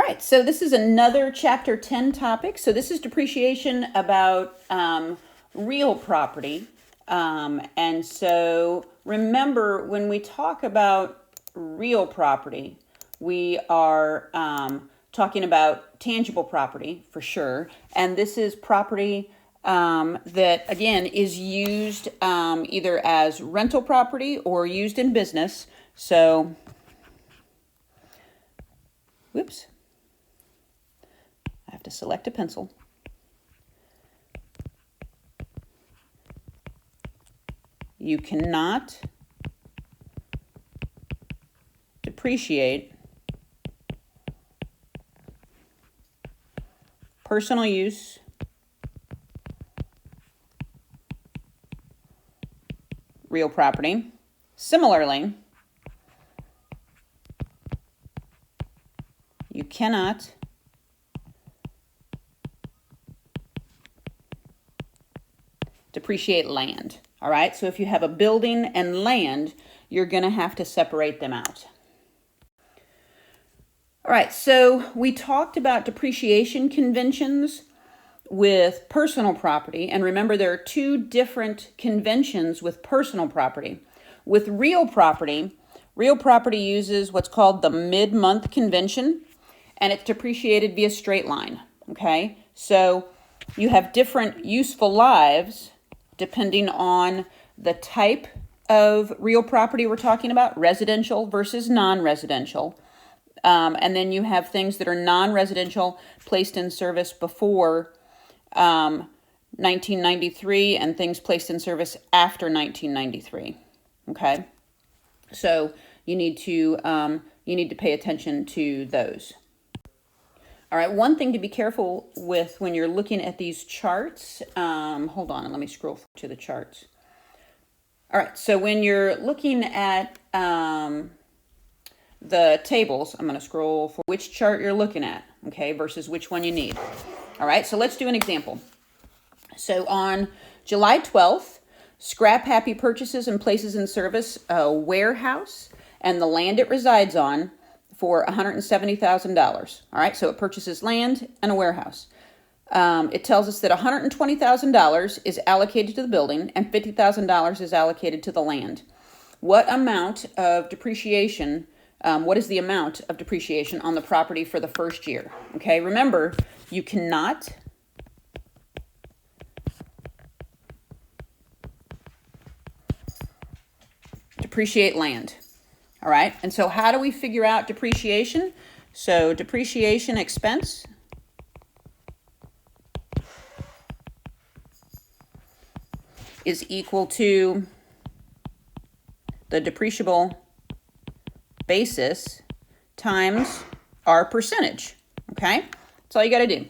right, so this is another Chapter 10 topic. So this is depreciation about real property. And so remember, when we talk about real property, we are talking about tangible property for sure. And this is property that, again, is used either as rental property or used in business. So, whoops. I have to select a pencil. You cannot depreciate personal use real property. Similarly, you cannot depreciate land. All right, so if you have a building and land, you're going to have to separate them out. All right, so we talked about depreciation conventions with personal property. And remember, there are two different conventions with personal property. With real property uses what's called the mid-month convention, and it's depreciated via straight line. Okay, so you have different useful lives depending on the type of real property we're talking about, residential versus non-residential. And then you have things that are non-residential placed in service before 1993 and things placed in service after 1993. Okay, so you need to pay attention to those. All right, one thing to be careful with when you're looking at these charts, hold on, and let me scroll to the charts. All right, so when you're looking at the tables, I'm going to scroll for which chart you're looking at, okay, versus which one you need. All right, so let's do an example. So on July 12th, Scrap Happy purchases and places in service a warehouse and the land it resides on for $170,000. All right, so it purchases land and a warehouse. It tells us that $120,000 is allocated to the building and $50,000 is allocated to the land. What amount of depreciation, what is the amount of depreciation on the property for the first year? Okay, remember, you cannot depreciate land. All right, and so how do we figure out depreciation? So depreciation expense is equal to the depreciable basis times our percentage. Okay, that's all you got to do.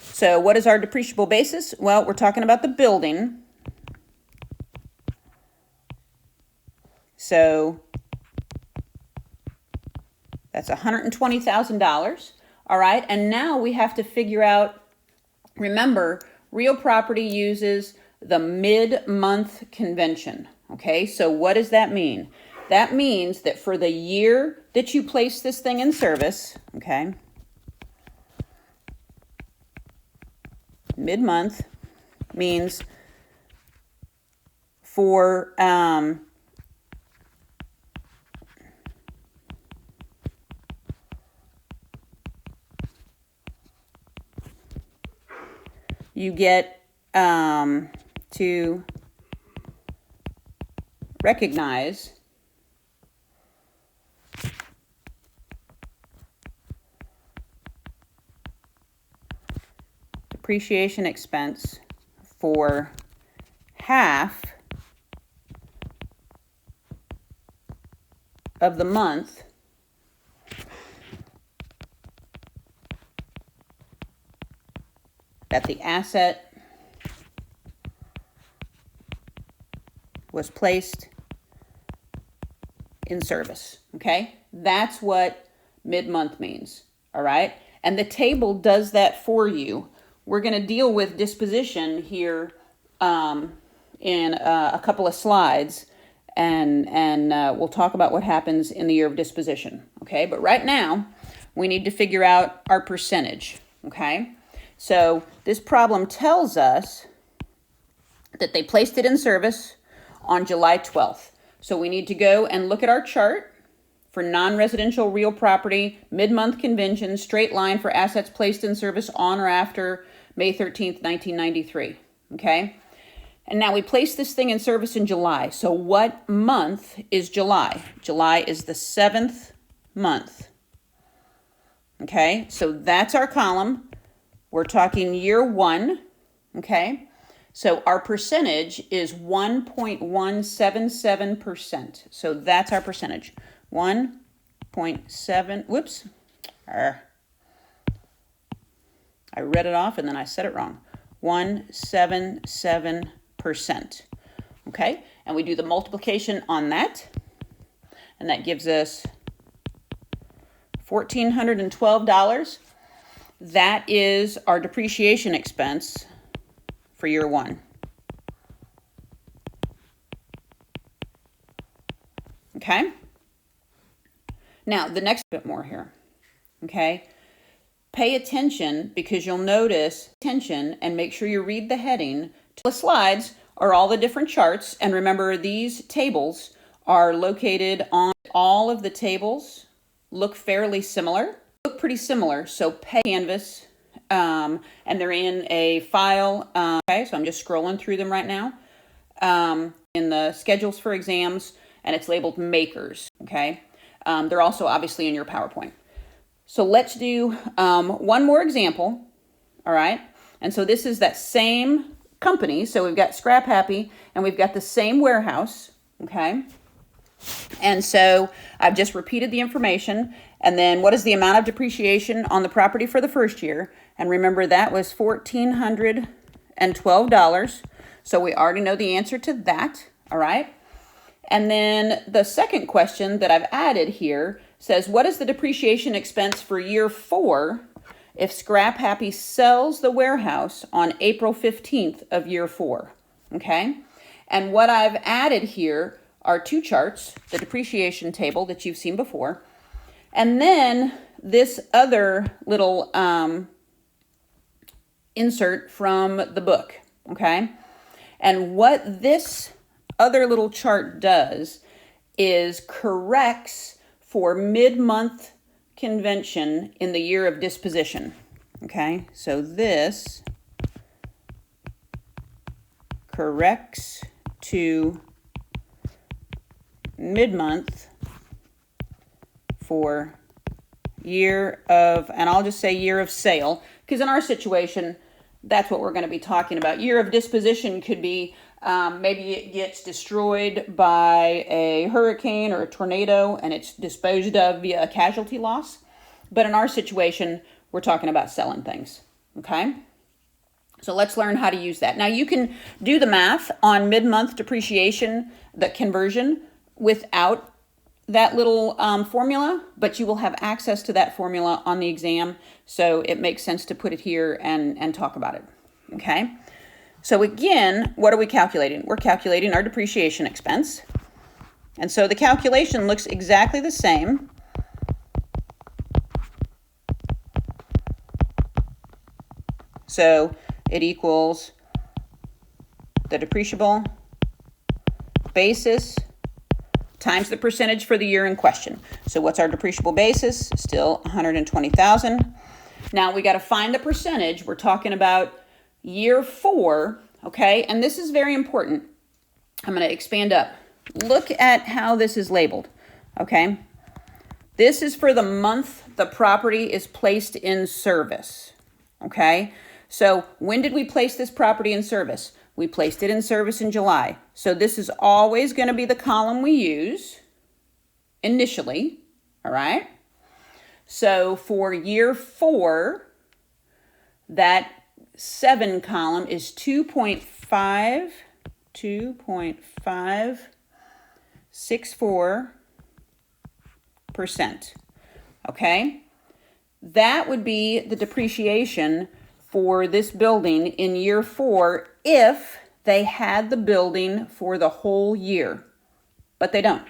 So what is our depreciable basis? Well, we're talking about the building. So that's $120,000. All right, and now we have to figure out, remember, real property uses the mid-month convention. Okay, so what does that mean? That means that for the year that you place this thing in service, okay, mid-month means for you get to recognize depreciation expense for half of the month that the asset was placed in service. Okay, that's what mid-month means. All right, and the table does that for you. We're going to deal with disposition here in a couple of slides, and we'll talk about what happens in the year of disposition. Okay, but right now we need to figure out our percentage, okay? So this problem tells us that they placed it in service on July 12th. So we need to go and look at our chart for non-residential real property, mid-month convention, straight line for assets placed in service on or after May 13th, 1993, okay? And now we place this thing in service in July. So what month is July? July is the 7th month, okay? So that's our column. We're talking year 1, okay? So our percentage is 1.177%. So that's our percentage. 1.7, whoops. I read it off and then I said it wrong. 177%. Okay, and we do the multiplication on that. And that gives us $1,412. That is our depreciation expense for year 1. Okay? Now, the next bit more here. Okay? Pay attention because you'll notice attention and make sure you read the heading. The slides are all the different charts, and remember these tables are located on all of the tables look fairly similar. Look pretty similar, so pay Canvas. And they're in a file. Okay, so I'm just scrolling through them right now. In the schedules for exams, and it's labeled makers. Okay, they're also obviously in your PowerPoint. So let's do one more example. All right, and so this is that same company. So we've got Scrap Happy, and we've got the same warehouse. Okay, and so I've just repeated the information. And then what is the amount of depreciation on the property for the first year? And remember that was $1,412. So we already know the answer to that, all right? And then the second question that I've added here says, what is the depreciation expense for year 4 if Scrap Happy sells the warehouse on April 15th of year 4, okay? And what I've added here are 2 charts, the depreciation table that you've seen before, and then this other little insert from the book, okay? And what this other little chart does is corrects for mid-month convention in the year of disposition, okay? So this corrects to mid-month for year of, and I'll just say year of sale, because in our situation, that's what we're going to be talking about. Year of disposition could be maybe it gets destroyed by a hurricane or a tornado and it's disposed of via a casualty loss. But in our situation, we're talking about selling things, okay? So let's learn how to use that. Now you can do the math on mid-month depreciation, the conversion, without that little formula, but you will have access to that formula on the exam, so it makes sense to put it here and talk about it, okay? So again, what are we calculating? We're calculating our depreciation expense, and so the calculation looks exactly the same. So it equals the depreciable basis times the percentage for the year in question. So what's our depreciable basis? Still 120,000. Now we got to find the percentage. We're talking about year 4, okay? And this is very important. I'm going to expand up. Look at how this is labeled, okay? This is for the month the property is placed in service, okay? So when did we place this property in service? We placed it in service in July. So this is always going to be the column we use initially, all right? So for year 4, that 7 column is 2.564%, okay? That would be the depreciation for this building in year 4 if they had the building for the whole year, but they don't.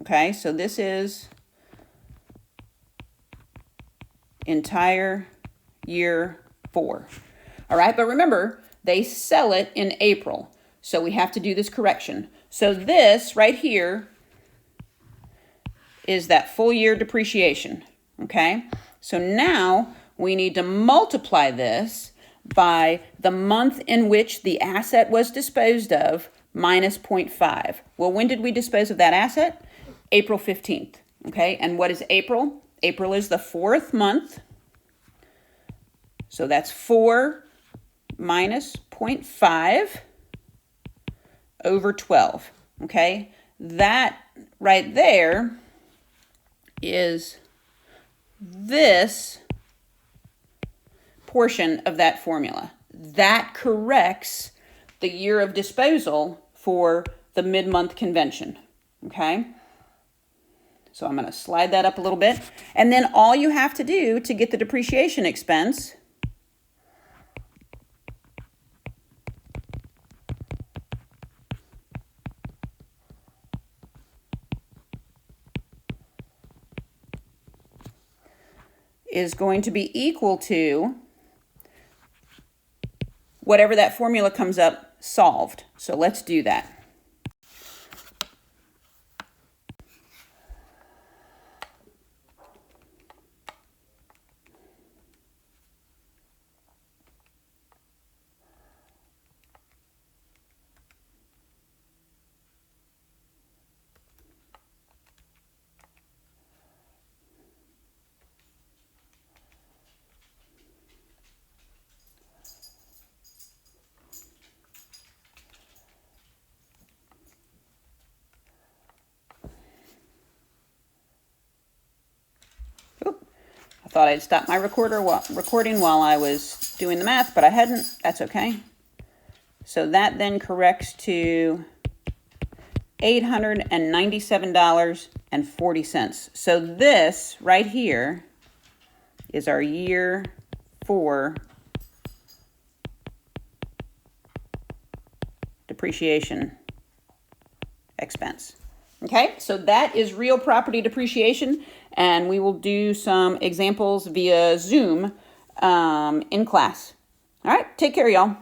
Okay, so this is entire year 4. All right, but remember, they sell it in April. So we have to do this correction. So this right here is that full year depreciation, okay? So now we need to multiply this by the month in which the asset was disposed of minus 0.5. Well, when did we dispose of that asset? April 15th, okay? And what is April? April is the 4th month. So that's 4 minus 0.5 over 12, okay? That right there is this portion of that formula. That corrects the year of disposal for the mid-month convention, okay? So I'm going to slide that up a little bit. And then all you have to do to get the depreciation expense is going to be equal to whatever that formula comes up solved. So let's do that. I thought I'd stop my recording while I was doing the math, but I hadn't. That's okay. So that then corrects to $897.40. So this right here is our year 4 depreciation expense. Okay, so that is real property depreciation, and we will do some examples via Zoom in class. All right, take care, y'all.